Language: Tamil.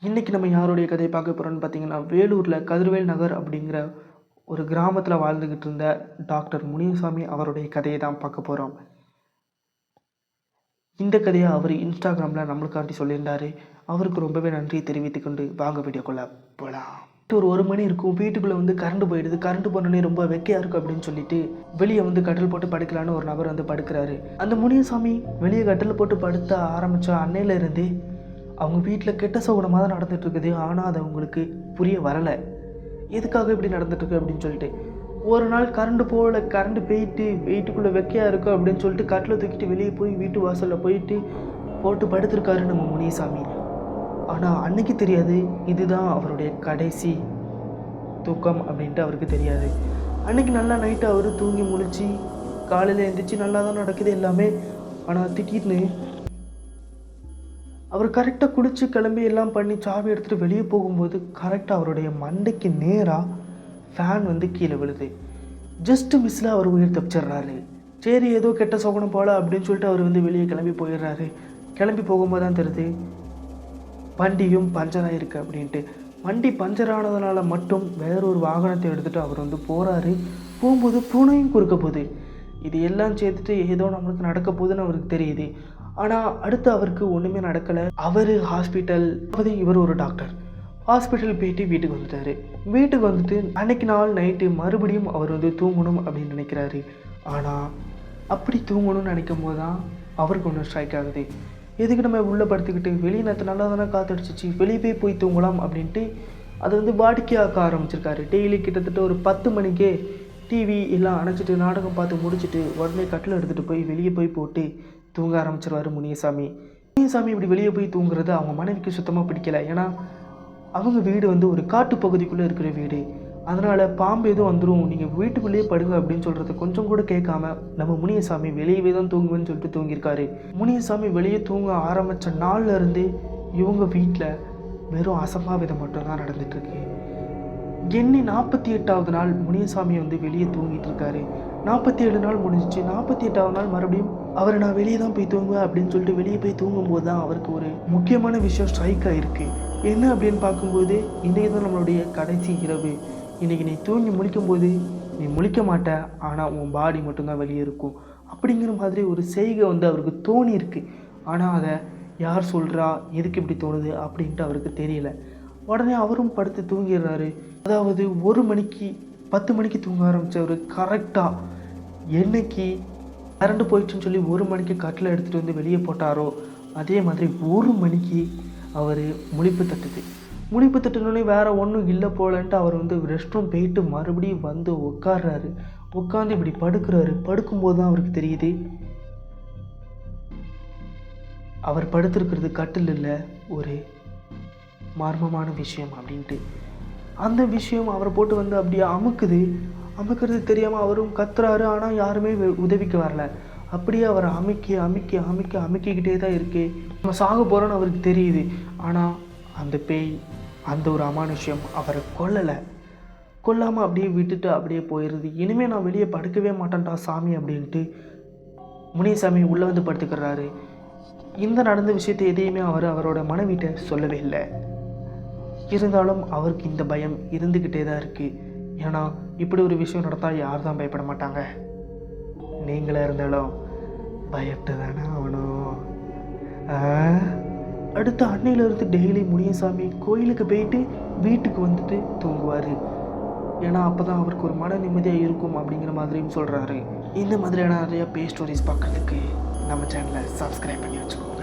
இன்றைக்கி நம்ம யாருடைய கதையை பார்க்க போகிறோம்னு பார்த்தீங்கன்னா, வேலூரில் கதிர்வேல் நகர் அப்படிங்கிற ஒரு கிராமத்தில் வாழ்ந்துக்கிட்டு இருந்த டாக்டர் முனியசாமி அவருடைய கதையை தான் பார்க்க போகிறோம். இந்த கதையை அவர் இன்ஸ்டாகிராமில் நம்மளுக்காண்டி சொல்லியிருந்தார். அவருக்கு ரொம்பவே நன்றி தெரிவித்துக் கொண்டு வாங்க வீடியோக்குள்ளே போகலாம். ஒரு மணி இருக்கும். வீட்டுக்குள்ளே வந்து கரண்ட் போயிடுது. கரண்ட் போனோடனே ரொம்ப வெக்கையாக இருக்குது அப்படின்னு சொல்லிட்டு வெளியே வந்து கட்டில் போட்டு படுக்கலான்னு ஒரு நபர் வந்து படுக்கிறாரு. அந்த முனியசாமி வெளியே கட்டில் போட்டு படுத்த ஆரம்பித்த அன்னையிலேருந்தே அவங்க வீட்டில் கெட்ட சகுனமாக தான் நடந்துட்டு இருக்குது. ஆனால் அது அவங்களுக்கு புரிய வரலை, எதுக்காக இப்படி நடந்துட்டுருக்கு அப்படின்னு சொல்லிட்டு. ஒரு நாள் கரண்ட் போகல, கரண்ட் போயிட்டு வீட்டுக்குள்ளே வெக்கையாக இருக்கும் அப்படின்னு சொல்லிட்டு கட்டில் தூக்கிட்டு வெளியே போய் வீட்டு வாசலில் போயிட்டு போட்டு படுத்திருக்காரு நம்ம முனியசாமி. ஆனால் அன்னைக்கு தெரியாது இதுதான் அவருடைய கடைசி தூக்கம் அப்படின்ட்டு அவருக்கு தெரியாது. அன்னைக்கு நல்லா நைட்டு அவர் தூங்கி முழிச்சு காலையில் எழுந்திரிச்சு நல்லா தான் நடக்குது எல்லாமே. ஆனால் திடீர்னு அவர் கரெக்டாக குளித்து கிளம்பி எல்லாம் பண்ணி சாவி எடுத்துகிட்டு வெளியே போகும்போது கரெக்டாக அவருடைய மண்டைக்கு நேராக ஃபேன் வந்து கீழே விழுது. ஜஸ்ட்டு மிஸ்ஸில் அவர் உயிர் தப்பிச்சிடுறாரு. சரி ஏதோ கெட்ட சோகனம் போல அப்படின்னு சொல்லிட்டு அவர் வந்து வெளியே கிளம்பி போயிடுறாரு. கிளம்பி போகும்போது தான் தெரியுது வண்டியும் பஞ்சர் ஆகிருக்கு அப்படின்ட்டு. வண்டி பஞ்சர் ஆனதுனால மட்டும் வேறொரு வாகனத்தை எடுத்துகிட்டு அவர் வந்து போகிறாரு. போகும்போது பூனையும் குறுக்க போகுது. இது எல்லாம் சேர்த்துட்டு ஏதோ நம்மளுக்கு நடக்க போகுதுன்னு அவருக்கு தெரியுது. ஆனால் அடுத்து அவருக்கு ஒன்றுமே நடக்கலை. அவர் ஹாஸ்பிட்டல், இவர் ஒரு டாக்டர், ஹாஸ்பிட்டல் போயிட்டு வீட்டுக்கு வந்துட்டார். வீட்டுக்கு வந்துட்டு அன்னைக்கு நாள் நைட்டு மறுபடியும் அவர் வந்து தூங்கணும் அப்படின்னு நினைக்கிறாரு. ஆனால் அப்படி தூங்கணும்னு நினைக்கும் போது தான் அவருக்கு ஒன்று ஸ்ட்ரைக் ஆகுது. எதுக்கு நம்ம உள்ளே படுத்துக்கிட்டு வெளியே நேற்று நல்லா தானே காத்தடிச்சிச்சு, வெளியே போய் தூங்கலாம் அப்படின்ட்டு அதை வந்து வாடிக்கையாக்க ஆரம்பிச்சிருக்காரு. டெய்லி கிட்டத்தட்ட ஒரு 10 மணிக்கே டிவி எல்லாம் அணைச்சிட்டு நாடகம் பார்த்து முடிச்சுட்டு உடனே கட்டில் எடுத்துகிட்டு போய் வெளியே போய் போட்டு தூங்க ஆரம்பிச்சிருவார் முனியசாமி. முனியசாமி இப்படி வெளியே போய் தூங்குறது அவங்க மனைவிக்கு சுத்தமாக பிடிக்கலை. ஏன்னா அவங்க வீடு வந்து ஒரு காட்டு பகுதிக்குள்ளே இருக்கிற வீடு. அதனால் பாம்பு எதுவும் வந்துடும், நீங்கள் வீட்டுக்குள்ளேயே படுங்க அப்படின்னு சொல்கிறது கொஞ்சம் கூட கேட்காம நம்ம முனியசாமி வெளியவே தான் தூங்குவேன்னு சொல்லிட்டு தூங்கியிருக்காரு. முனியசாமி வெளியே தூங்க ஆரம்பித்த நாள்லேருந்து இவங்க வீட்டில் வெறும் அசம்பாவிதம் மட்டும்தான் நடந்துகிட்ருக்கு. எண்ணி 48வது நாள் முனியசாமி வந்து வெளியே தூங்கிட்டு இருக்காரு. 47 நாள் முடிஞ்சிச்சு. 48வது நாள் மறுபடியும் அவர் நான் வெளியே தான் போய் தூங்குவேன் அப்படின்னு சொல்லிட்டு வெளியே போய் தூங்கும்போது தான் அவருக்கு ஒரு முக்கியமான விஷயம் ஸ்ட்ரைக் ஆகிருக்கு. என்ன அப்படின்னு பார்க்கும்போது இன்றைக்கி தான் நம்மளுடைய கடைசி இரவு. இன்றைக்கி நீ தூங்கி முழிக்கும்போது நீ முழிக்க மாட்ட, ஆனால் உன் பாடி மட்டும்தான் வெளியே இருக்கும் அப்படிங்கிற மாதிரி ஒரு செய்கை வந்து அவருக்கு தோணி இருக்கு. ஆனால் அதை யார் சொல்கிறா, எதுக்கு இப்படி தோணுது அப்படின்ட்டு அவருக்கு தெரியல. உடனே அவரும் படுத்து தூங்கிடுறாரு. அதாவது 1 மணிக்கு 10 மணிக்கு தூங்க ஆரம்பித்தவர் கரெக்டாக என்னைக்கு கரண்ட் போயிடுச்சுன்னு சொல்லி 1 மணிக்கு கட்டில் எடுத்துகிட்டு வந்து வெளியே போட்டாரோ அதே மாதிரி 1 மணிக்கு அவர் முழிப்பு தட்டுது. முழிப்பு தட்டுனோடனே வேறு ஒன்றும் இல்லை போலன்ட்டு அவர் வந்து ரெஸ்ட் ரூம் போயிட்டு மறுபடியும் வந்து உட்கார்றாரு. உட்காந்து இப்படி படுக்கிறாரு. படுக்கும்போது தான் அவருக்கு தெரியுது அவர் படுத்திருக்கிறது கட்டில் இல்லை, ஒரு மர்மமான விஷயம் அப்படின்ட்டு. அந்த விஷயம் அவரை போட்டு வந்து அப்படியே அமுக்கிறது தெரியாமல் அவரும் கத்துறாரு. ஆனால் யாருமே உதவிக்கு வரல. அப்படியே அவரை அமுக்கிக்கிட்டே தான் இருக்கு. நம்ம சாக போகிறோன்னு அவருக்கு தெரியுது. ஆனால் அந்த பேய், அந்த ஒரு அமானுஷ்யம் அவரை கொல்லாமல் அப்படியே விட்டுட்டு அப்படியே போயிடுது. இனிமேல் நான் வெளியே படுக்கவே மாட்டேன்டா சாமி அப்படின்ட்டு முனியசாமி உள்ளே வந்து படுத்துக்கிறாரு. இந்த நடந்த விஷயத்தை எதையுமே அவரோட மனைவிட்ட சொல்லவே இல்லை. இருந்தாலும் அவருக்கு இந்த பயம் இருந்துக்கிட்டே தான் இருக்குது. ஏன்னா இப்படி ஒரு விஷயம் நடந்தால் யார் தான் பயப்பட மாட்டாங்க? நீங்களே இருந்தாலும் பயப்பட்டு தானே ஆகணும். அடுத்த அன்னையிலிருந்து டெய்லி முனியசாமி கோயிலுக்கு போயிட்டு வீட்டுக்கு வந்துட்டு தூங்குவார். ஏன்னா அப்போ தான் அவருக்கு ஒரு மன நிம்மதியாக இருக்கும் அப்படிங்கிற மாதிரியும் சொல்கிறாரு. இந்த மாதிரியான நிறைய பேய் ஸ்டோரிஸ் பார்க்குறதுக்கு நம்ம சேனலை சப்ஸ்கிரைப் பண்ணி வச்சுக்கோங்க.